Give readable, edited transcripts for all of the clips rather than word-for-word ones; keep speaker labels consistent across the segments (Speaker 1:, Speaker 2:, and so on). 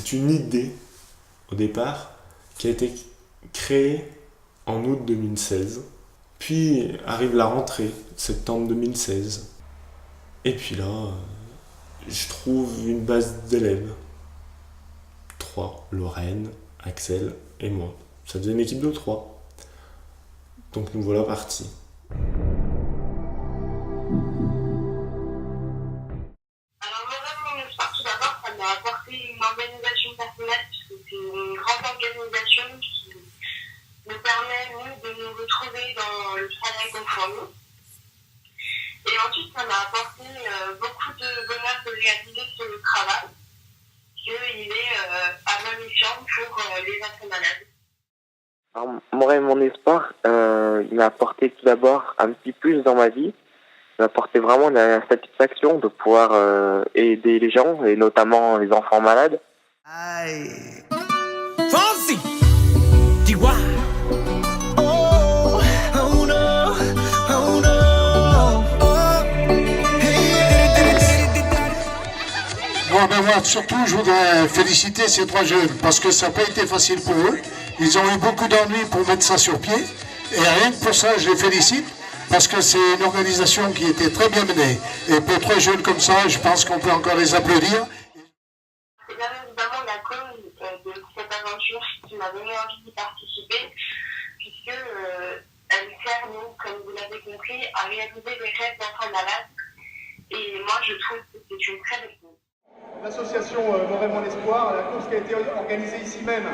Speaker 1: c'est une idée, au départ, qui a été créée en août 2016. Puis arrive la rentrée, septembre 2016. Et puis là, je trouve une base d'élèves. 3, Lorraine, Axel et moi. Ça faisait une équipe de 3. Donc nous voilà partis.
Speaker 2: Alors, mon espoir, tout d'abord, ça m'a apporté une organisation personnelle, puisque c'est une grande organisation qui nous permet, nous, de nous retrouver dans le travail qu'on fournit. Et ensuite, ça m'a apporté beaucoup de bonheur de réaliser ce travail, qu'il est à bon escient pour les enfants malades.
Speaker 3: Alors, mon rêve, mon espoir, il m'a apporté tout d'abord un petit plus dans ma vie. Il m'a apporté vraiment la satisfaction de pouvoir aider les gens, et notamment les enfants malades.
Speaker 4: Aïe. Fonzie, Tiwa. Oh, oh no, oh no. Oh,
Speaker 5: Moi, surtout, je voudrais féliciter ces 3 jeunes parce que ça n'a pas été facile pour eux. Ils ont eu beaucoup d'ennuis pour mettre ça sur pied. Et rien que pour ça, je les félicite parce que c'est une organisation qui était très bien menée. Et pour 3 jeunes comme ça, je pense qu'on peut encore les applaudir.
Speaker 2: C'est bien évidemment la cause de cette aventure qui m'a donné envie d'y participer, puisque elle sert, nous, comme vous l'avez compris, à réaliser les rêves d'enfants malades. Et moi, je trouve que c'est une très belle chose.
Speaker 6: L'association Mon Rêve, Mon Espoir, la course qui a été organisée ici même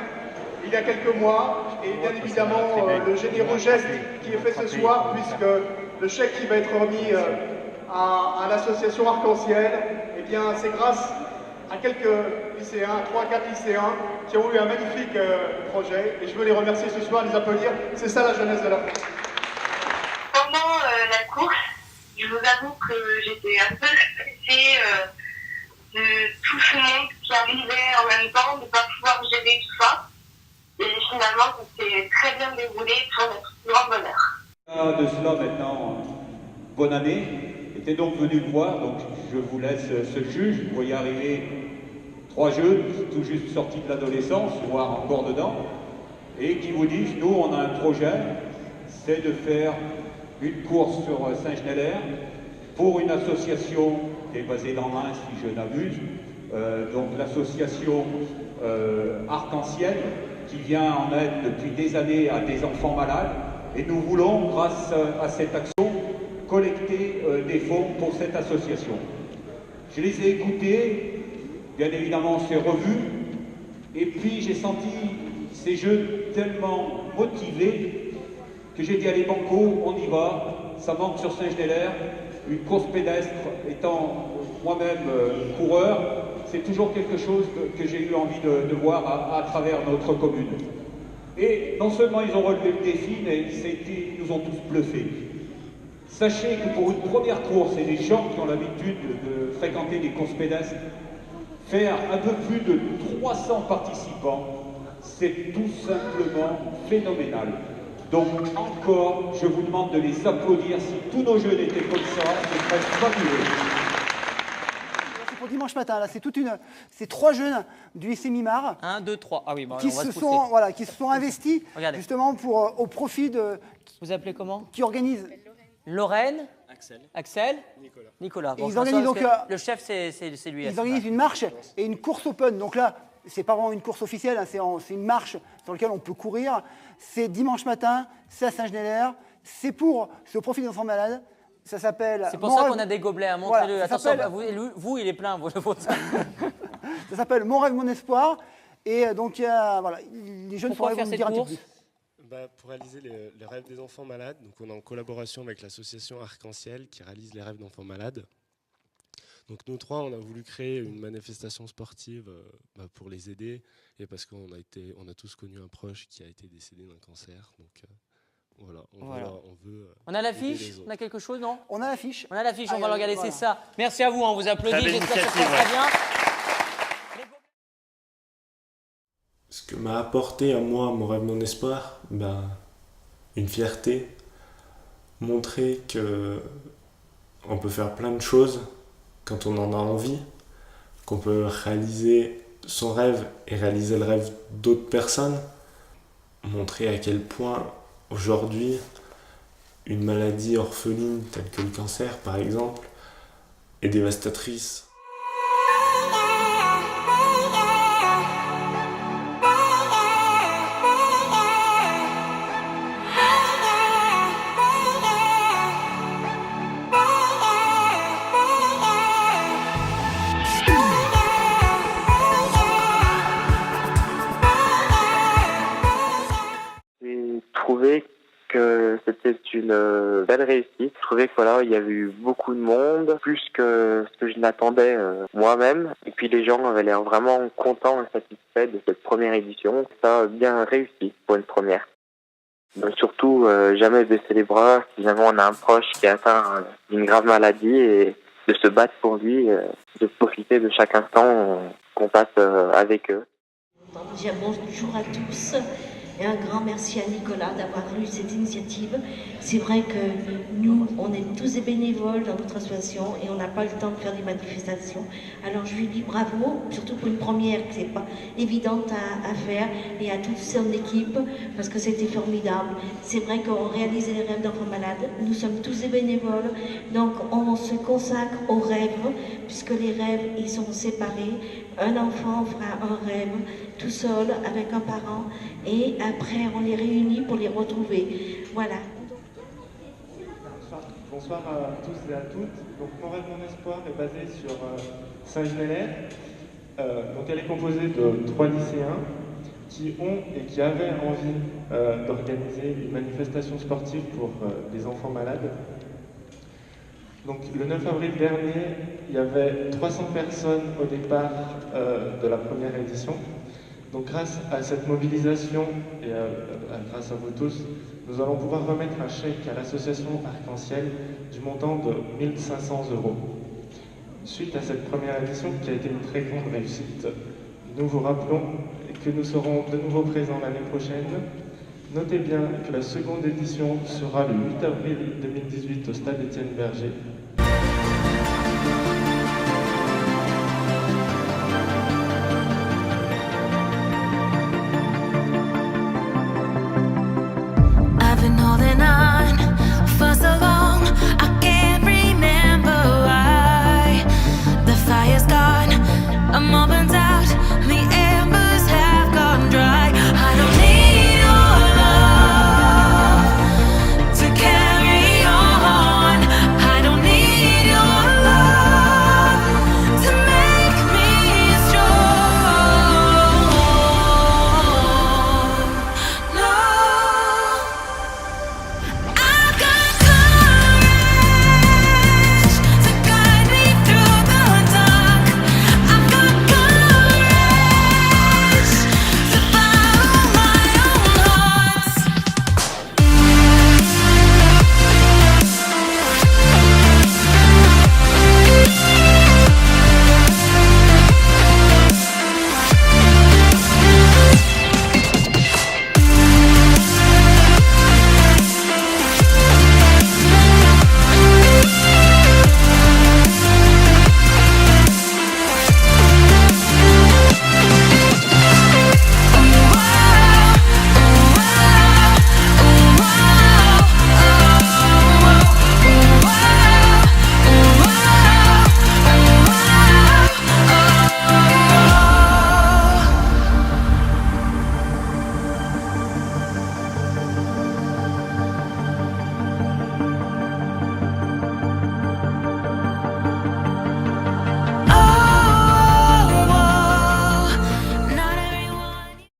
Speaker 6: il y a quelques mois, et bien évidemment le généreux geste qui est fait ce soir, puisque le chèque qui va être remis à l'association Arc-en-Ciel, eh bien c'est grâce à quelques lycéens, 3-4 lycéens, qui ont eu un magnifique projet, et je veux les remercier ce soir, les applaudir. C'est ça la jeunesse de la France.
Speaker 2: Pendant la course, je vous avoue que j'étais un peu stressée de tout ce monde qui arrivait en même temps, de ne pas pouvoir gérer tout ça. Et finalement, ça s'est très bien déroulé pour notre plus grand bonheur.
Speaker 7: De cela maintenant, bonne année. Était donc venu me voir, donc je vous laisse seul juge. Vous voyez arriver 3 jeunes, tout juste sortis de l'adolescence, voire encore dedans, et qui vous disent, nous on a un projet, c'est de faire une course sur Saint-Genélaire pour une association qui est basée dans Reims, si je n'abuse, donc l'association Arc-en-Ciel, qui vient en aide depuis des années à des enfants malades. Et nous voulons, grâce à cette action, collecter des fonds pour cette association. Je les ai écoutés, bien évidemment on s'est revus, et puis j'ai senti ces jeunes tellement motivés que j'ai dit allez banco, on y va, ça manque sur Saint-Genélaire, une course pédestre étant moi-même coureur, c'est toujours quelque chose que j'ai eu envie de voir à travers notre commune. Et non seulement ils ont relevé le défi, mais ils nous ont tous bluffés. Sachez que pour une première course, et les gens qui ont l'habitude de fréquenter des courses pédestres, faire un peu plus de 300 participants, c'est tout simplement phénoménal. Donc encore, je vous demande de les applaudir. Si tous nos jeunes étaient comme ça, ce serait fabuleux.
Speaker 8: Pour dimanche matin, là, c'est 3 jeunes du lycée Mimard.
Speaker 9: 1, 2, 3. Ah oui, bon,
Speaker 8: qui se sont investis justement au profit de.
Speaker 9: Vous appelez comment?
Speaker 8: Qui organise.
Speaker 9: Lorraine. Axel. Nicolas. Bon,
Speaker 8: ils organisent donc
Speaker 9: le chef, c'est lui.
Speaker 8: Ils organisent une marche et une course open. Donc là, c'est pas vraiment une course officielle, hein, c'est une marche sur laquelle on peut courir. C'est dimanche matin, c'est à Saint-Genélaire. C'est au profit des enfants malades. Ça s'appelle.
Speaker 9: C'est pour ça qu'on a des gobelets, hein, montrez-le.
Speaker 8: Voilà,
Speaker 9: attention, vous, il est plein, vous.
Speaker 8: Ça s'appelle Mon Rêve, Mon Espoir. Et donc, les jeunes
Speaker 9: Pourquoi
Speaker 8: vont nous dire un petit peu plus.
Speaker 1: Pour réaliser les rêves des enfants malades, donc on est en collaboration avec l'association Arc-en-Ciel qui réalise les rêves d'enfants malades. Donc nous 3, on a voulu créer une manifestation sportive pour les aider et parce qu'on a tous connu un proche qui a été décédé d'un cancer. Donc voilà, on veut.
Speaker 9: On a l'affiche? On a quelque chose, non?
Speaker 8: On a l'affiche.
Speaker 9: On a l'affiche, on va le regarder, c'est ça. Merci à vous, on vous applaudit, j'espère que ça se passe très bien.
Speaker 1: Ce que m'a apporté à moi, Mon Rêve, Mon Espoir, une fierté, montrer qu'on peut faire plein de choses quand on en a envie, qu'on peut réaliser son rêve et réaliser le rêve d'autres personnes. Montrer à quel point aujourd'hui une maladie orpheline telle que le cancer par exemple est dévastatrice.
Speaker 3: J'ai trouvé que c'était une belle réussite. Je trouvais que voilà, il y avait eu beaucoup de monde, plus que ce que je n'attendais moi-même. Et puis les gens avaient l'air vraiment contents et satisfaits de cette première édition. Ça a bien réussi pour une première. Donc surtout, jamais baisser les bras si jamais on a un proche qui est atteint d'une grave maladie et de se battre pour lui, de profiter de chaque instant qu'on passe avec eux.
Speaker 10: Déjà bonjour à tous et un grand merci à Nicolas d'avoir eu cette initiative. C'est vrai que nous, on est tous des bénévoles dans notre association et on n'a pas le temps de faire des manifestations. Alors je lui dis bravo, surtout pour une première qui n'est pas évidente à faire, et à toute son équipe parce que c'était formidable. C'est vrai qu'on réalisait les rêves d'enfants malades. Nous sommes tous des bénévoles, donc on se consacre aux rêves puisque les rêves ils sont séparés. Un enfant fera un rêve tout seul avec un parent et après on les réunit pour les retrouver. Voilà.
Speaker 11: Bonsoir à tous et à toutes. Donc Mon rêve, mon espoir est basé sur Saint-Genélaire. Donc elle est composée de 3 lycéens qui ont et qui avaient envie d'organiser une manifestation sportive pour les enfants malades. Donc le 9 avril dernier, il y avait 300 personnes au départ de la première édition. Donc grâce à cette mobilisation et grâce à vous tous, nous allons pouvoir remettre un chèque à l'association Arc-en-Ciel du montant de 1 500 €. Suite à cette première édition qui a été une très grande réussite, nous vous rappelons que nous serons de nouveau présents l'année prochaine. Notez bien que la seconde édition sera le 8 avril 2018 au stade Étienne Berger